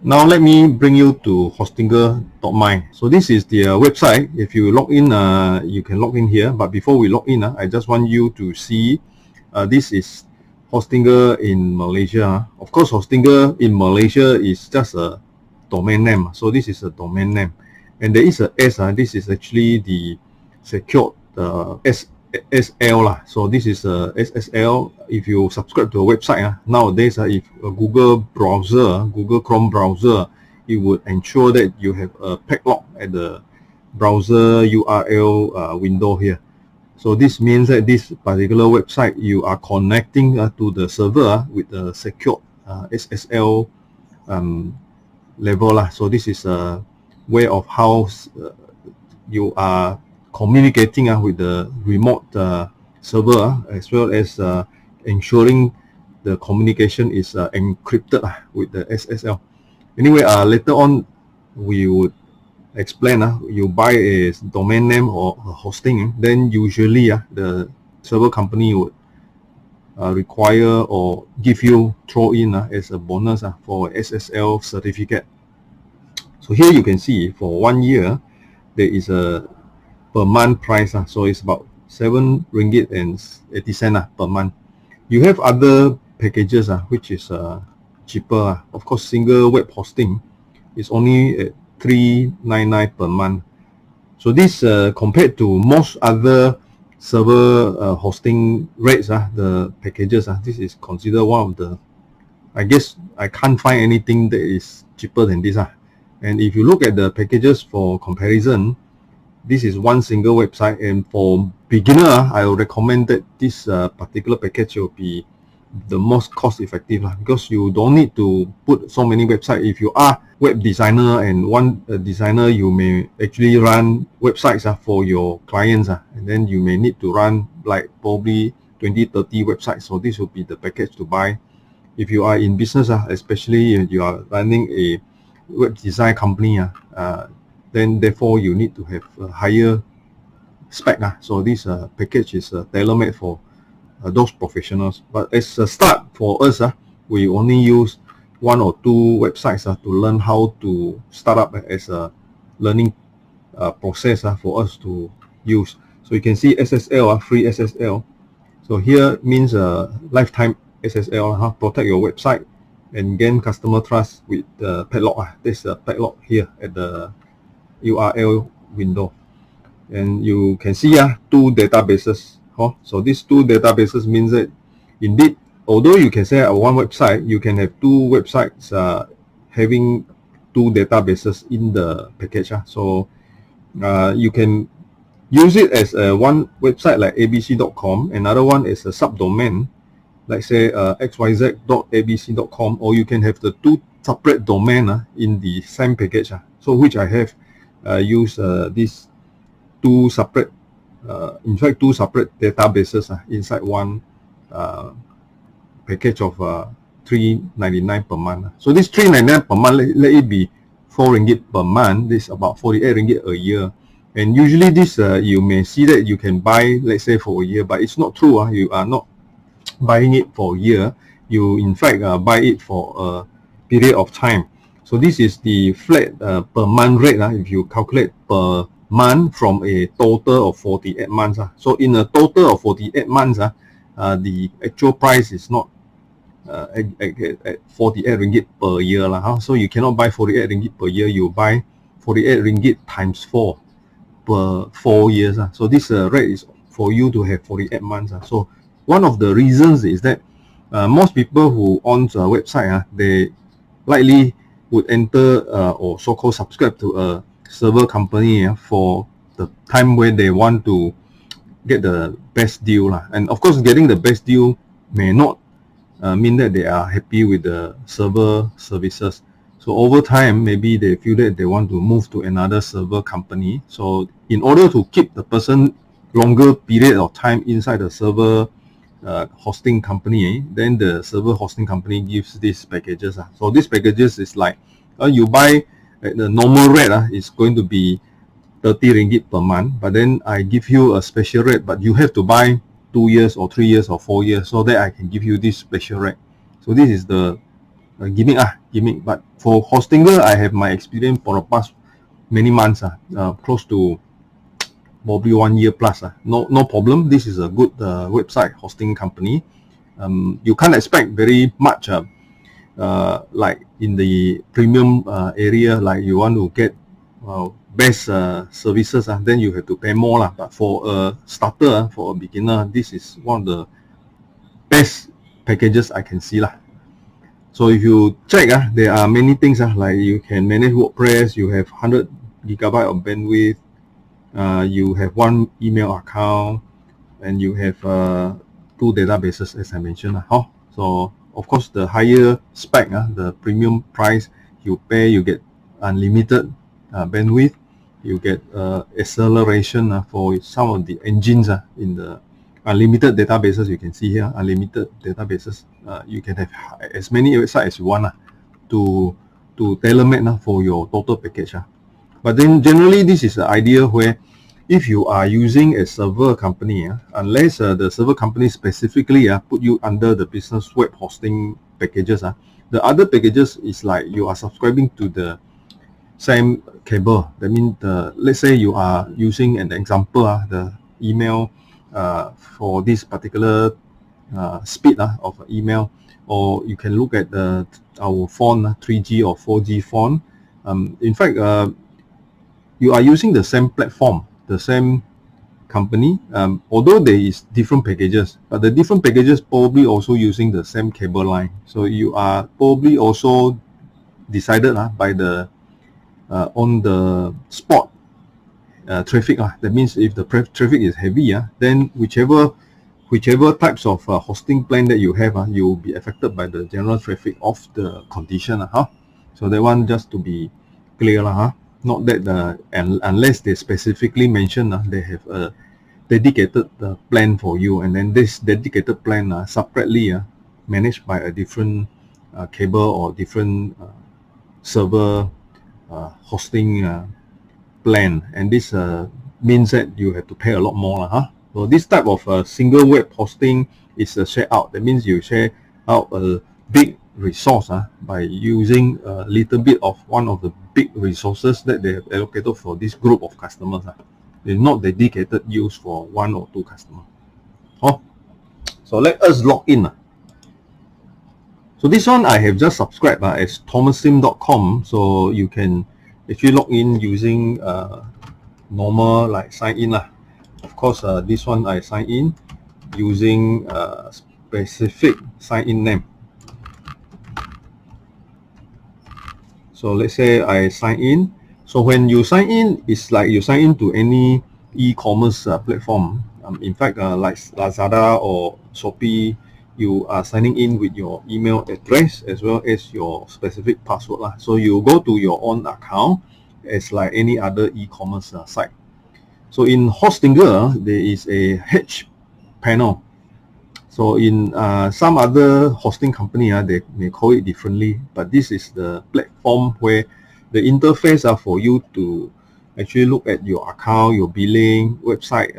Now let me bring you to hostinger.my. So this is the website. If you log in, you can log in here. But before we log in, I just want you to see this is Hostinger in Malaysia. Of course, Hostinger in Malaysia is just a domain name. So this is a domain name. And there is a S. This is actually the secured SSL lah. So this is a SSL. If you subscribe to a website nowadays, if a Google browser, Google Chrome browser, it would ensure that you have a padlock at the browser URL window here. So this means that this particular website you are connecting to the server with a secured SSL level lah. So this is a way of how you are communicating with the remote server, as well as ensuring the communication is encrypted with the SSL. Anyway, later on we would explain. You buy a domain name or a hosting, then usually the server company would require or give you throw in as a bonus for SSL certificate. So here you can see for 1 year there is a per month price, so it's about 7 ringgit and 80 cent per month. You have other packages which is cheaper. Of course, single web hosting is only at 399 per month. So this compared to most other server hosting rates, the packages, this is considered one of the, I guess I can't find anything that is cheaper than this. And if you look at the packages for comparison, this is one single website, and for beginner, I would recommend that this particular package will be the most cost effective because you don't need to put so many websites. If you are web designer and one designer, you may actually run websites for your clients, and then you may need to run like probably 20-30 websites. So this will be the package to buy. If you are in business, especially if you are running a web design company, then therefore you need to have a higher spec. So this package is tailor-made for those professionals. But as a start for us, we only use 1 or 2 websites to learn how to start up as a learning process for us to use. So you can see SSL, free SSL. So here means lifetime SSL, protect your website and gain customer trust with the padlock. There's a padlock here at the URL window, and you can see 2 databases. So these 2 databases means that indeed, although you can say one website, you can have 2 websites having 2 databases in the package. So you can use it as one website like abc.com, another one is a subdomain like say xyz.abc.com, or you can have the 2 separate domain in the same package. So which I have used these 2 separate, in fact 2 separate databases inside one package of 399 per month. So this 399 per month, let it be 4 ringgit per month. This is about 48 ringgit a year. And usually this you may see that you can buy, let's say, for a year, but it's not true. You are not buying it for a year. You in fact buy it for a period of time. So this is the flat per month rate if you calculate per month from a total of 48 months. So in a total of 48 months, the actual price is not at 48 ringgit per year. So you cannot buy 48 ringgit per year. You buy 48 ringgit times 4 per 4 years. So this rate is for you to have 48 months. So one of the reasons is that most people who own a website, they likely would enter or so-called subscribe to a server company for the time when they want to get the best deal. And of course, getting the best deal may not mean that they are happy with the server services. So over time, maybe they feel that they want to move to another server company. So in order to keep the person longer period of time inside the server hosting company, then the server hosting company gives these packages. So these packages is like you buy at the normal rate is going to be 30 ringgit per month, but then I give you a special rate, but you have to buy 2 years or 3 years or 4 years so that I can give you this special rate. So this is the gimmick. But for Hostinger, I have my experience for the past many months, close to probably 1 year plus. No problem. This is a good website hosting company. You can't expect very much like in the premium area, like you want to get best services, then you have to pay more. But for a starter, for a beginner, this is one of the best packages I can see. So if you check, there are many things, like you can manage WordPress, you have 100 gigabyte of bandwidth, you have one email account, and you have 2 databases, as I mentioned. So of course, the higher spec, the premium price you pay, you get unlimited bandwidth, you get acceleration for some of the engines in the unlimited databases. You can see here, unlimited databases. You can have as many websites as you want to tailor-made for your total package. But then generally, this is the idea where if you are using a server company, unless the server company specifically put you under the business web hosting packages, the other packages is like you are subscribing to the same cable. That means let's say you are using an example, the email for this particular speed of email, or you can look at our phone, 3G or 4G phone. In fact, you are using the same platform, the same company, although there is different packages, but the different packages probably also using the same cable line. So you are probably also decided by the on the spot traffic. That means if the traffic is heavy, then whichever types of hosting plan that you have, you will be affected by the general traffic of the condition. So that one just to be clear, not that unless they specifically mention they have a dedicated plan for you, and then this dedicated plan separately managed by a different cable or different server hosting plan, and this means that you have to pay a lot more. So this type of single web hosting is a share out. That means you share out a big resource by using a little bit of one of the big resources that they have allocated for this group of customers. They're not dedicated use for 1 or 2 customers. So let us log in. So this one I have just subscribed as thomassim.com, so you can actually log in using normal like sign in. Of course, this one I sign in using specific sign in name. So let's say I sign in. So when you sign in, it's like you sign in to any e-commerce platform. In fact, like Lazada or Shopee, you are signing in with your email address as well as your specific password. So you go to your own account as like any other e-commerce site. So in Hostinger, there is a H panel. So in some other hosting company, they may call it differently, but this is the platform where the interface for you to actually look at your account, your billing, website,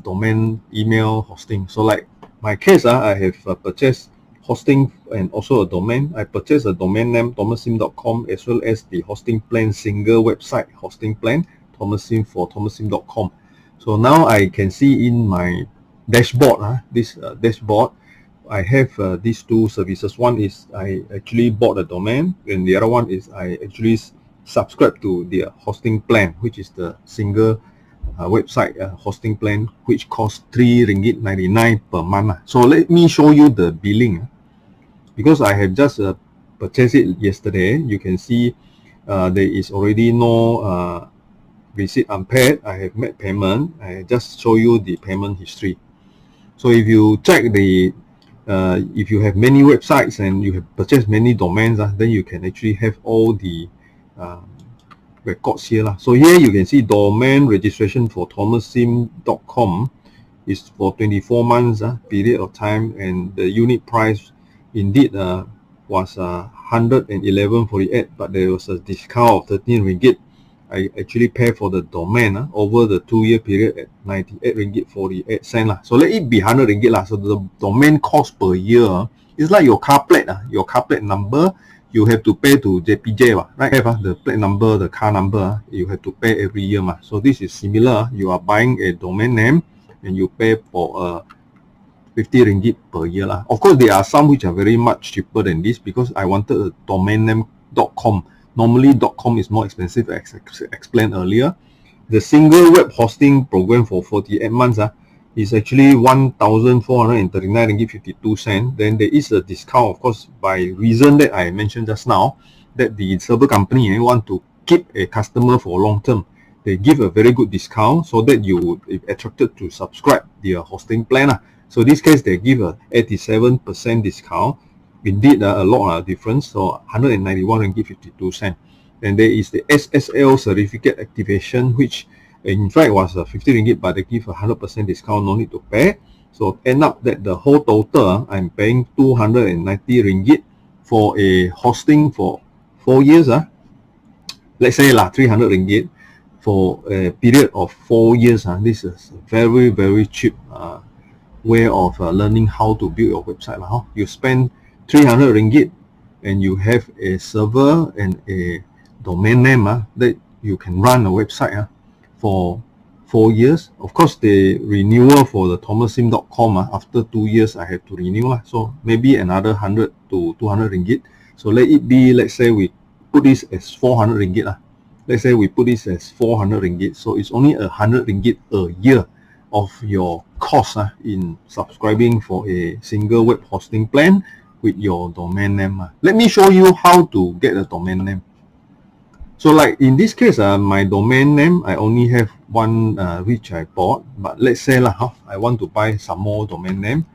domain, email, hosting. So like my case, I have purchased hosting and also a domain. I purchased a domain name thomassim.com as well as the hosting plan, single website hosting plan, Thomassim for thomassim.com. So now I can see in my dashboard, this dashboard, I have these 2 services. One is I actually bought a domain, and the other one is I actually subscribe to the hosting plan, which is the single website hosting plan, which costs 3 ringgit 99 per month. So let me show you the billing, because I have just purchased it yesterday. You can see there is already no receipt unpaid. I have made payment. I just show you the payment history. So if you check the if you have many websites and you have purchased many domains, then you can actually have all the records here. So here you can see domain registration for thomassim.com is for 24 months period of time, and the unit price indeed was 111.48, but there was a discount of 13 ringgit. I actually pay for the domain over the 2-year period at 98 ringgit 48 cent. So let it be 100 ringgit. So the domain cost per year It's like your car plate, your car plate number, you have to pay to JPJ, right? The plate number, the car number, you have to pay every year. So this is similar. You are buying a domain name and you pay for 50 ringgit per year. Of course, there are some which are very much cheaper than this because I wanted a domain name .com. Normally, .com is more expensive, as explained earlier. The single web hosting program for 48 months is actually 1,439 ringgit 52 cents. Then there is a discount, of course, by reason that I mentioned just now, that the server company want to keep a customer for long term. They give a very good discount so that you would be attracted to subscribe their hosting plan. So in this case, they give a 87% discount. Indeed, a lot of difference. So 191 ringgit 52 cents. And there is the SSL certificate activation, which in fact was 50 ringgit, but they give a 100% discount, no need to pay. So end up that the whole total, I'm paying 290 ringgit for a hosting for 4 years. Let's say 300 ringgit for a period of 4 years. This is very, very cheap way of learning how to build your website. You spend 300 ringgit and you have a server and a domain name that you can run a website for 4 years. Of course, the renewal for the thomassim.com after 2 years I have to renew, so maybe another 100 to 200 ringgit. So let it be, let's say we put this as 400 ringgit. Let's say we put this as 400 ringgit. So it's only 100 ringgit a year of your cost in subscribing for a single web hosting plan with your domain name. Let me show you how to get a domain name. So like in this case, my domain name, I only have one which I bought. But let's say I want to buy some more domain name,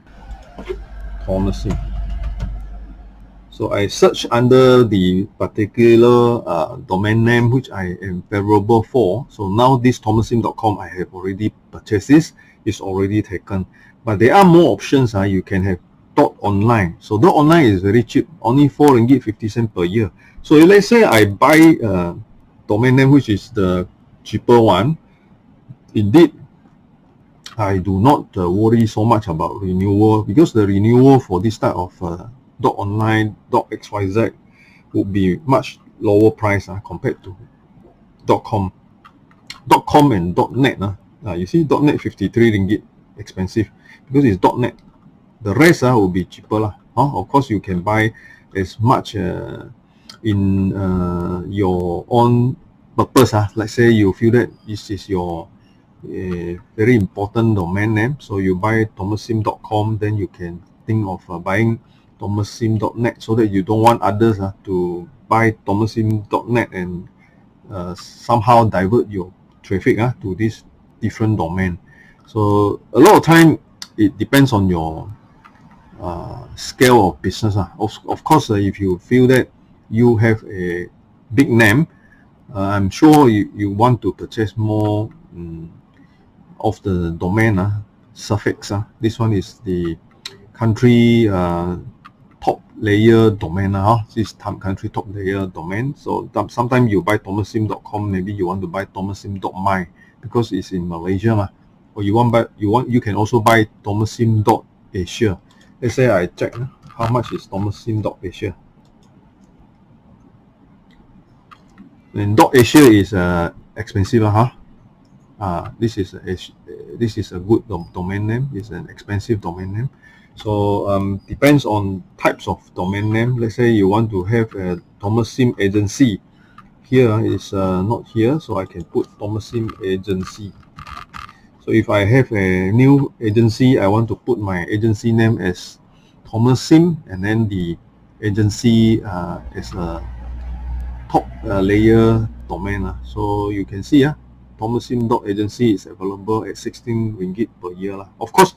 Thomassim. So I search under the particular domain name which I am favorable for. So now this thomassim.com, I have already purchased this. It's already taken. But there are more options. You can have .online. So .online is very cheap, only 4 ringgit 50 cents per year. So let's say I buy a domain name which is the cheaper one. Indeed, I do not worry so much about renewal, because the renewal for this type of .online, .xyz would be much lower price compared to .com. .com and .net. You see, .net 53 ringgit expensive because it's .net. The rest will be cheaper. Of course, you can buy as much in your own purpose. Let's say you feel that this is your very important domain name, so you buy thomassim.com, then you can think of buying thomassim.net, so that you don't want others to buy thomassim.net and somehow divert your traffic to this different domain. So a lot of time it depends on your scale of business. Of course, if you feel that you have a big name, I'm sure you want to purchase more of the domain suffix. This one is the country top layer domain. This country top layer domain. So sometimes you buy thomassim.com, maybe you want to buy thomassim.my because it's in Malaysia. Or you can also buy thomassim.asia. Let's say I check how much is thomassim.asia. And .asia is expensive. This is a good domain name. It's an expensive domain name. So depends on types of domain name. Let's say you want to have a Thomassim agency. Here is not here, so I can put Thomassim agency. So if I have a new agency, I want to put my agency name as Thomassim, and then the agency is a top layer domain. So you can see thomassim.agency is available at 16 ringgit per year. Of course,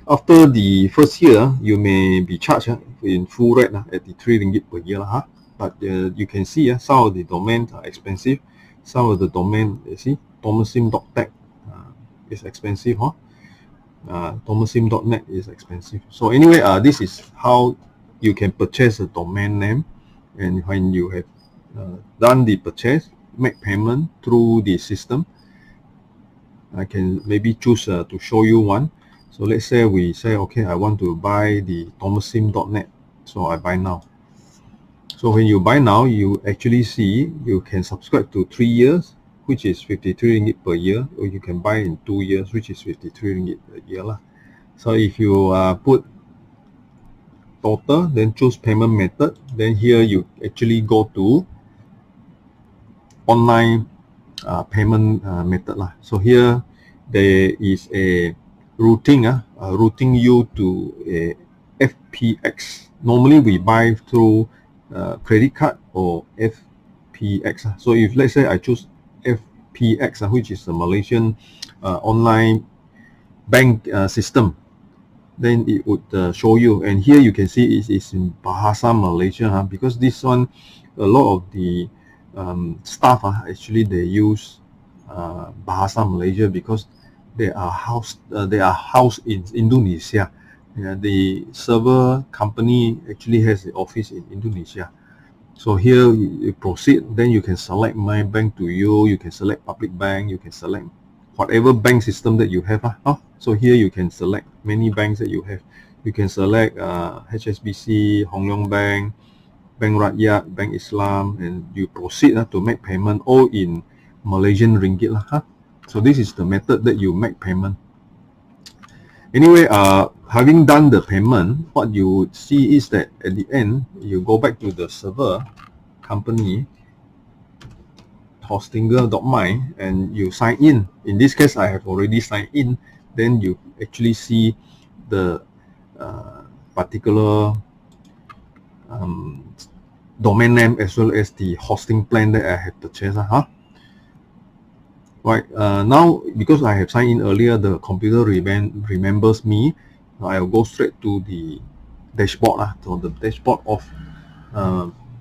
after the first year, you may be charged in full rate at the 3 ringgit per year. But you can see some of the domains are expensive. Some of the domain, you see, thomassim.tech is expensive. Thomassim.net is expensive. So anyway, this is how you can purchase a domain name. And when you have done the purchase, make payment through the system. I can maybe choose to show you one. So let's say we say, okay, I want to buy the thomassim.net So I buy now. So when you buy now, you actually see you can subscribe to 3 years, which is 53 ringgit per year, or you can buy in 2 years, which is 53 ringgit per year lah. So if you put total, then choose payment method, then here you actually go to online payment method lah. So here there is a routing routing you to a FPX. Normally we buy through credit card or FPX. So if let's say I choose FPX, which is a Malaysian online bank system, then it would show you, and here you can see it is in Bahasa Malaysia, because this one, a lot of the staff actually they use Bahasa Malaysia because they are housed in Indonesia. The server company actually has the office in Indonesia. So here you proceed, then you can select my bank to you can select public bank, you can select whatever bank system that you have. So here you can select many banks that you have. You can select HSBC, Hong Leong Bank, Bank Rakyat, Bank Islam, and you proceed to make payment all in Malaysian ringgit. So this is the method that you make payment. Anyway, having done the payment, what you would see is that at the end, you go back to the server company, hostinger.my, and you sign in. In this case, I have already signed in. Then you actually see the particular domain name as well as the hosting plan that I have purchased. Right, now because I have signed in earlier, the computer remembers me. I'll go straight to the dashboard. So the dashboard of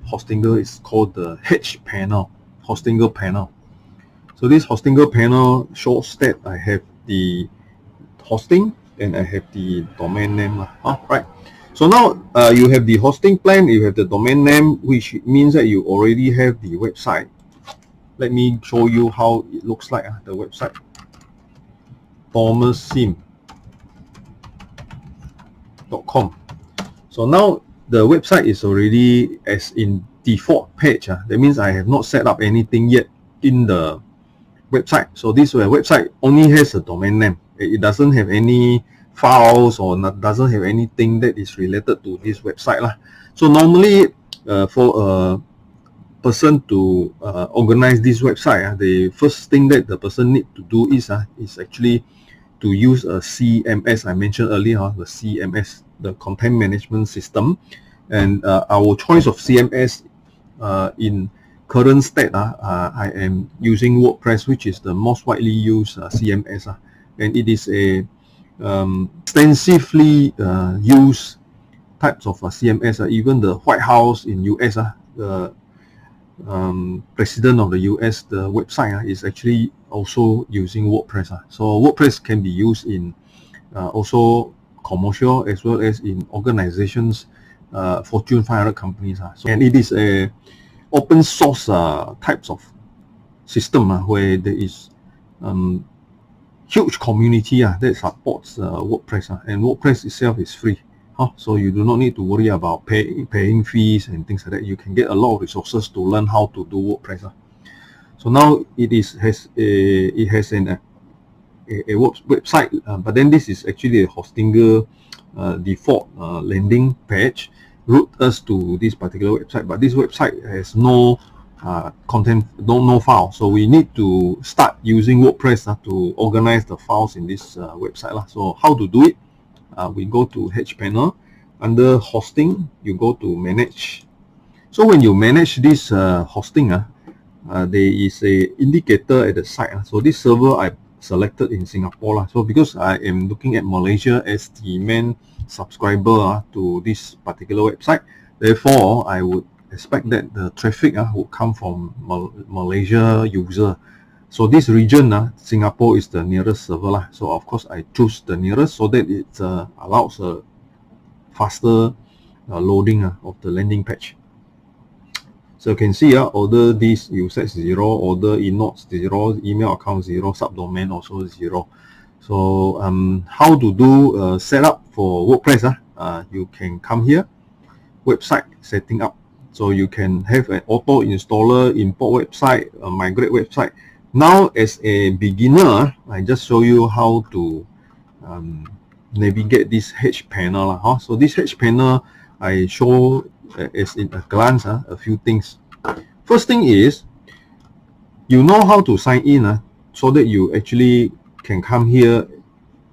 Hostinger is called the H panel, Hostinger panel. So this Hostinger panel shows that I have the hosting and I have the domain name. Right. So now you have the hosting plan, you have the domain name, which means that you already have the website. Let me show you how it looks like, the website. thomassim.com. So now the website is already as in default page. That means I have not set up anything yet in the website. So this website only has a domain name. It doesn't have any files or doesn't have anything that is related to this website. So normally for a person to organize this website, the first thing that the person need to do is actually to use a CMS. I mentioned earlier, the CMS, the content management system, and our choice of CMS in current state, I am using WordPress, which is the most widely used CMS, and it is a extensively used types of CMS. Even the White House in US, the president of the US, the website is actually also using WordPress. So WordPress can be used in also commercial as well as in organizations, Fortune 500 companies. So, and it is a open source types of system where there is huge community that supports WordPress, and WordPress itself is free. So you do not need to worry about paying fees and things like that. You can get a lot of resources to learn how to do WordPress. So now it has an website, but then this is actually a Hostinger default landing page, route us to this particular website. But this website has no content, no file. So we need to start using WordPress to organize the files in this website. So how to do it? We go to H panel, under hosting, you go to manage. So when you manage this hosting, there is a indicator at the side. So this server I selected in Singapore. So because I am looking at Malaysia as the main subscriber to this particular website, therefore I would expect that the traffic would come from Malaysia user. So this region, Singapore is the nearest server. So of course I choose the nearest so that it allows a faster loading of the landing page. So you can see order this usage 0, order inode 0, email account 0, subdomain also 0. So how to do setup for WordPress? You can come here website setting up. So you can have an auto installer, import website, migrate website. Now as a beginner, I just show you how to navigate this H panel. So this H panel, I show as in a glance a few things. First thing is, you know how to sign in so that you actually can come here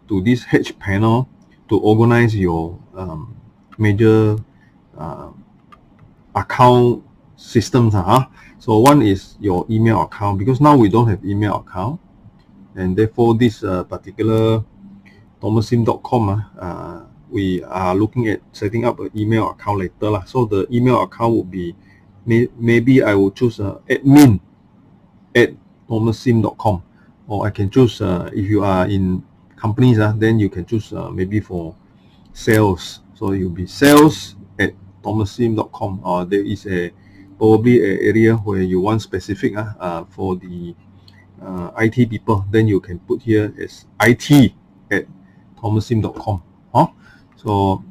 to this H panel to organize your major account systems. So one is your email account, because now we don't have email account, and therefore this particular thomassim.com we are looking at setting up an email account later. So the email account would be, maybe I will choose admin at thomassim.com, or I can choose if you are in companies, then you can choose maybe for sales, so it will be sales at thomassim.com, or there is probably an area where you want specific for the IT people, then you can put here as IT at thomassim.com. So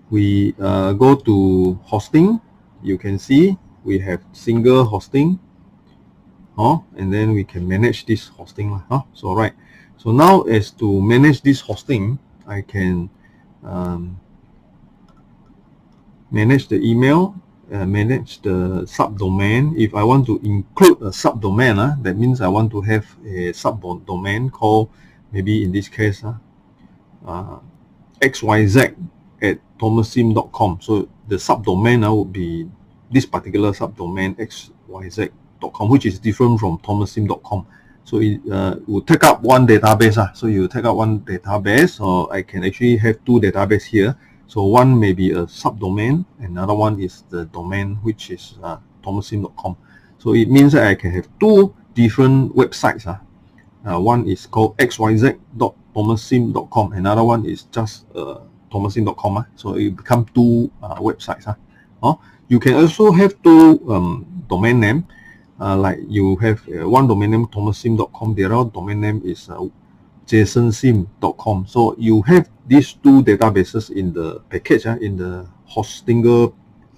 we go to hosting. You can see we have single hosting, and then we can manage this hosting. So right, so now as to manage this hosting, I can manage the email, manage the subdomain. If I want to include a subdomain, that means I want to have a subdomain called, maybe in this case, xyz at thomassim.com. So the subdomain would be this particular subdomain, xyz.com, which is different from thomassim.com. So it will take up one database. So you take up one database, or I can actually have two databases here. So one may be a subdomain, another one is the domain, which is thomassim.com. So it means that I can have two different websites. One is called xyz.thomassim.com, another one is just thomassim.com. So it becomes two websites. You can also have two domain name. Like you have one domain name thomassim.com, the other domain name is jasonsim.com. So you have these two databases in the package, in the hosting,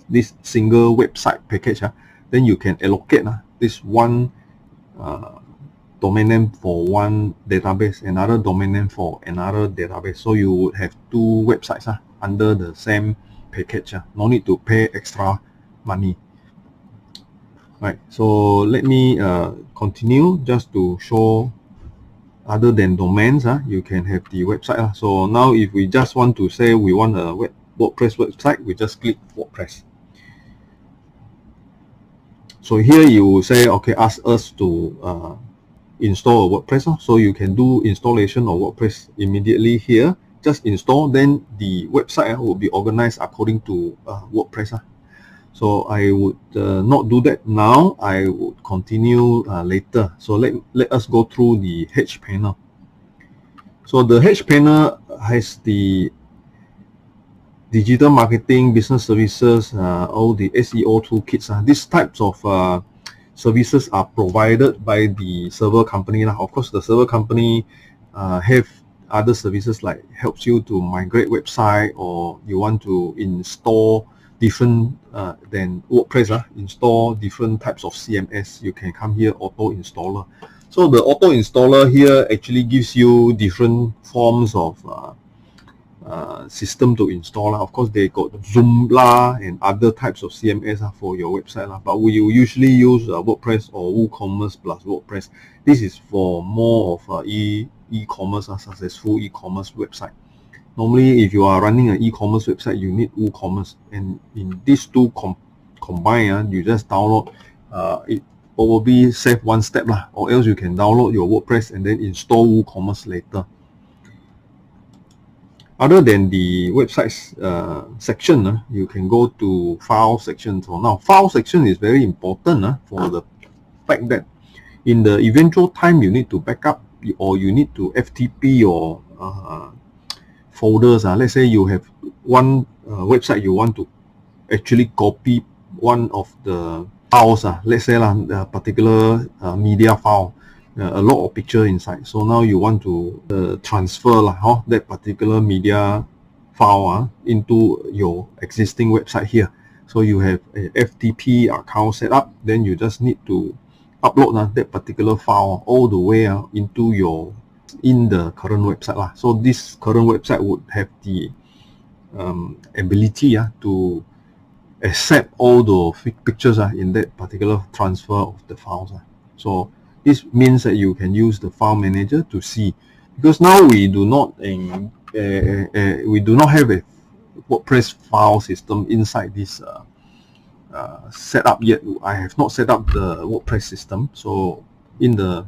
this single website package. Then you can allocate this one domain name for one database, another domain name for another database. So you would have two websites under the same package. No need to pay extra money. Right, so let me continue just to show, other than domains, you can have the website. So now if we just want to say we want a WordPress website, we just click WordPress. So here you will say, okay, ask us to install a WordPress. So you can do installation of WordPress immediately here. Just install, then the website will be organized according to WordPress. So I would not do that now. I would continue later. So let us go through the H panel. So the H panel has the digital marketing, business services, all the SEO toolkits. These types of services are provided by the server company. Of course, the server company have other services like helps you to migrate website, or you want to install different than WordPress, install different types of CMS. You can come here, auto installer. So the auto installer here actually gives you different forms of system to install. Of course, they got Joomla and other types of CMS for your website, but we usually use WordPress or WooCommerce plus WordPress. This is for more of e-commerce, successful e-commerce website. Normally, if you are running an e-commerce website, you need WooCommerce, and in these two combine, you just download. It probably save one step, or else you can download your WordPress and then install WooCommerce later. Other than the websites section, you can go to file section. So now, file section is very important for the fact that in the eventual time you need to backup, or you need to FTP your folders. Let's say you have one website, you want to actually copy one of the files. Let's say a particular media file, a lot of picture inside. So now you want to transfer that particular media file into your existing website here. So you have a FTP account set up, then you just need to upload that particular file all the way into in the current website. So this current website would have the ability to accept all the pictures in that particular transfer of the files. So this means that you can use the file manager to see, because now we do not have a WordPress file system inside this setup yet. I have not set up the WordPress system, so in the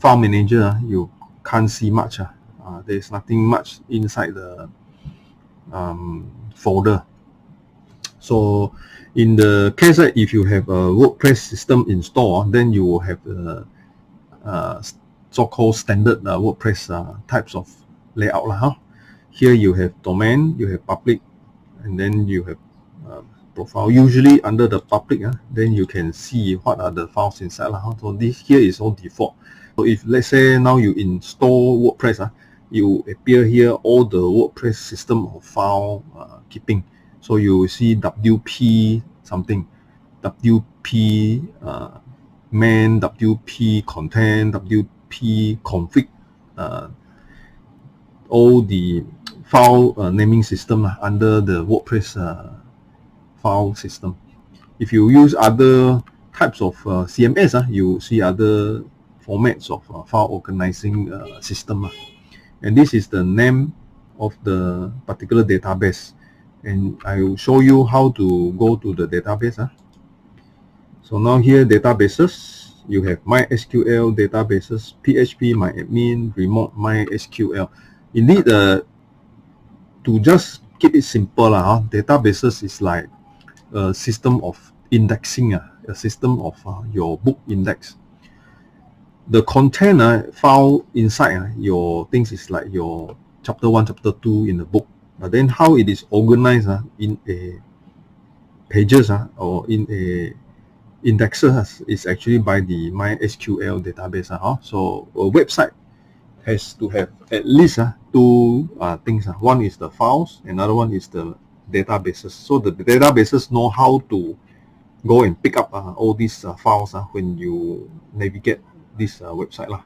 file manager you can't see much. There's nothing much inside the folder. So in the case that if you have a WordPress system installed, then you will have the so-called standard WordPress types of layout. Here you have domain, you have public, and then you have profile. Usually under the public, then you can see what are the files inside. So this here is all default. So if let's say now you install WordPress, you appear here all the WordPress system of file keeping. So you will see WP something, WP main, WP content, WP config, all the file naming system under the WordPress file system. If you use other types of CMS, you see other formats of file organizing system. And this is the name of the particular database. And I will show you how to go to the database. So now here databases, you have MySQL databases, PHP, MyAdmin, Remote MySQL. Indeed, to just keep it simple, databases is like a system of indexing, a system of your book index. The content file inside your things is like your chapter 1, chapter 2 in the book. But then how it is organized in a pages or in a indexes is actually by the MySQL database. So a website has to have at least two things. One is the files, another one is the databases. So the databases know how to go and pick up all these files when you navigate this website.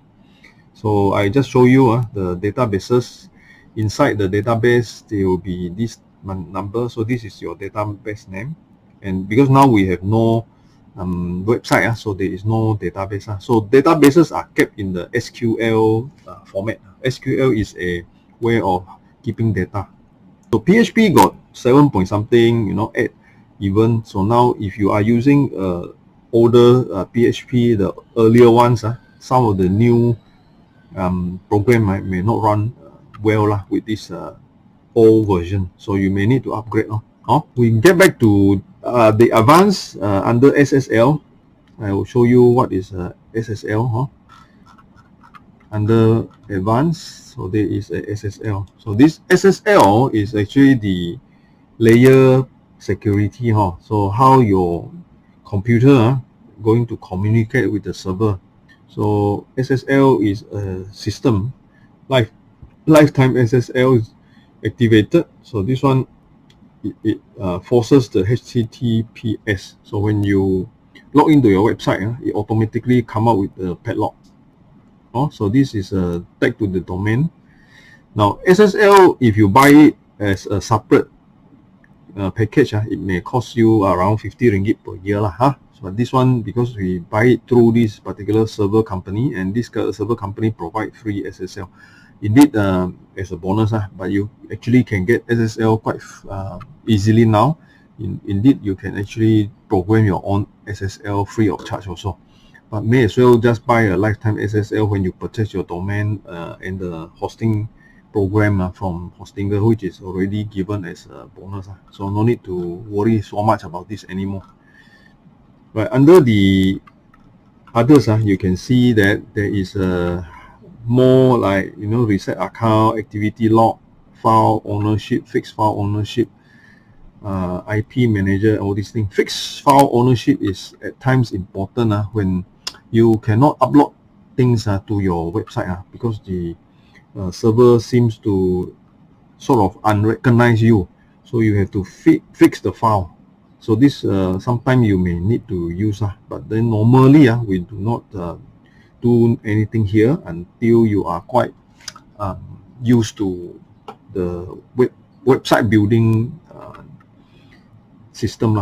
So I just show you the databases. Inside the database, there will be this number. So this is your database name. And because now we have no website, so there is no database. So databases are kept in the SQL format. SQL is a way of keeping data. So PHP got 7 point something, 8 even. So now if you are using older PHP, the earlier ones, some of the new program may not run well with this old version. So you may need to upgrade. We get back to the advanced under SSL. I will show you what is SSL. Under advanced, so there is a SSL. So this SSL is actually the layer security. So how your computer going to communicate with the server. So SSL is a system. Lifetime SSL is activated. So this one it forces the HTTPS. So when you log into your website, it automatically come out with the padlock. So this is a tag to the domain. Now SSL, if you buy it as a separate package, it may cost you around 50 ringgit per year. So this one, because we buy it through this particular server company, and this server company provide free SSL. Indeed, as a bonus, but you actually can get SSL quite easily now. Indeed, you can actually program your own SSL free of charge also. But may as well just buy a lifetime SSL when you purchase your domain and the hosting program from Hostinger, which is already given as a bonus. So no need to worry so much about this anymore. But under the others, you can see that there is a more like reset account, activity log, file ownership, fixed file ownership, IP manager, all these things. Fixed file ownership is at times important when you cannot upload things to your website because the server seems to sort of unrecognize you. So you have to fix the file. So this sometimes you may need to use, but then normally we do not do anything here until you are quite used to the website building system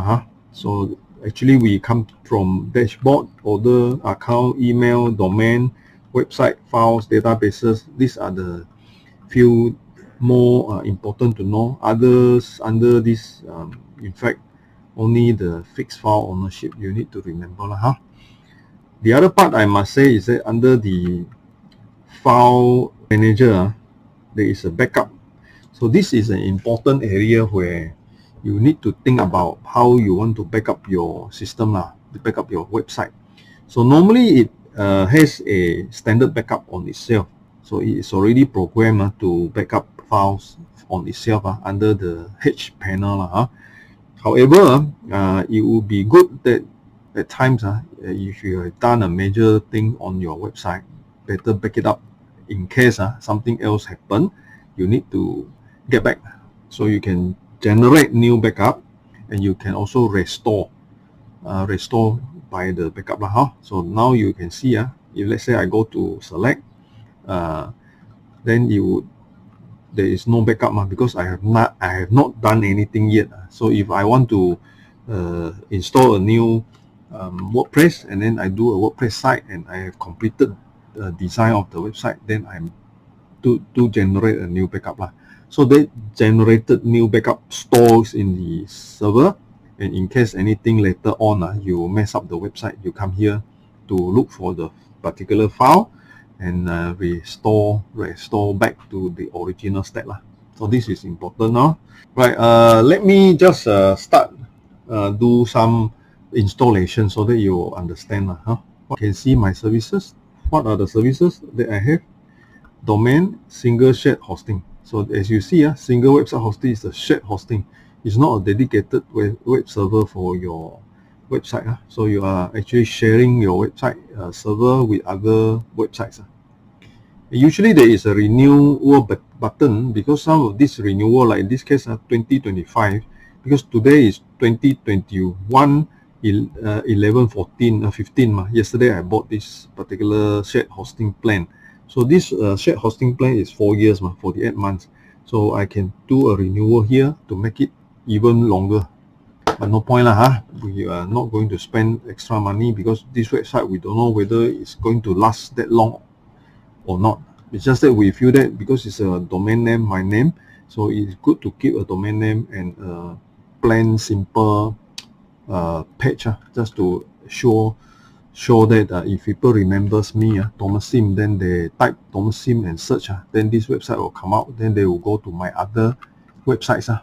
So actually we come from dashboard, order, account, email, domain, website, files, databases. These are the few more important to know. Others under this, in fact, only the fixed file ownership you need to remember The other part I must say is that under the file manager, there is a backup. So this is an important area where you need to think about how you want to back up your system, to back up your website. So normally it has a standard backup on itself. So it is already programmed to back up files on itself under the H panel. However, it would be good that at times, if you have done a major thing on your website, better back it up in case something else happen. You need to get back, so you can generate new backup, and you can also restore by the backup So now you can see if let's say I go to select, then there is no backup because I have not done anything yet. So if I want to install a new WordPress, and then I do a WordPress site and I have completed the design of the website, then I'm to generate a new backup So that generated new backup stores in the server, and in case anything later on you mess up the website, you come here to look for the particular file and restore back to the original state So this is important now. Right, let me just start do some installation so that you understand You can see my services. What are the services that I have? Domain, single shared hosting. So as you see, single website hosting is a shared hosting. It's not a dedicated web server for your website. So you are actually sharing your website server with other websites. Usually there is a renewal button, because some of this renewal, like in this case 2025, because today is 2021 11 14 15 yesterday I bought this particular shared hosting plan. So this shared hosting plan is 4 years 48 months. So I can do a renewal here to make it even longer, but no point we are not going to spend extra money, because this website we don't know whether it's going to last that long or not. It's just that we feel that because it's a domain name, my name, so it's good to keep a domain name and plain simple page just to show that if people remembers me, Thomas Sim, then they type Thomas Sim and search, then this website will come out, then they will go to my other websites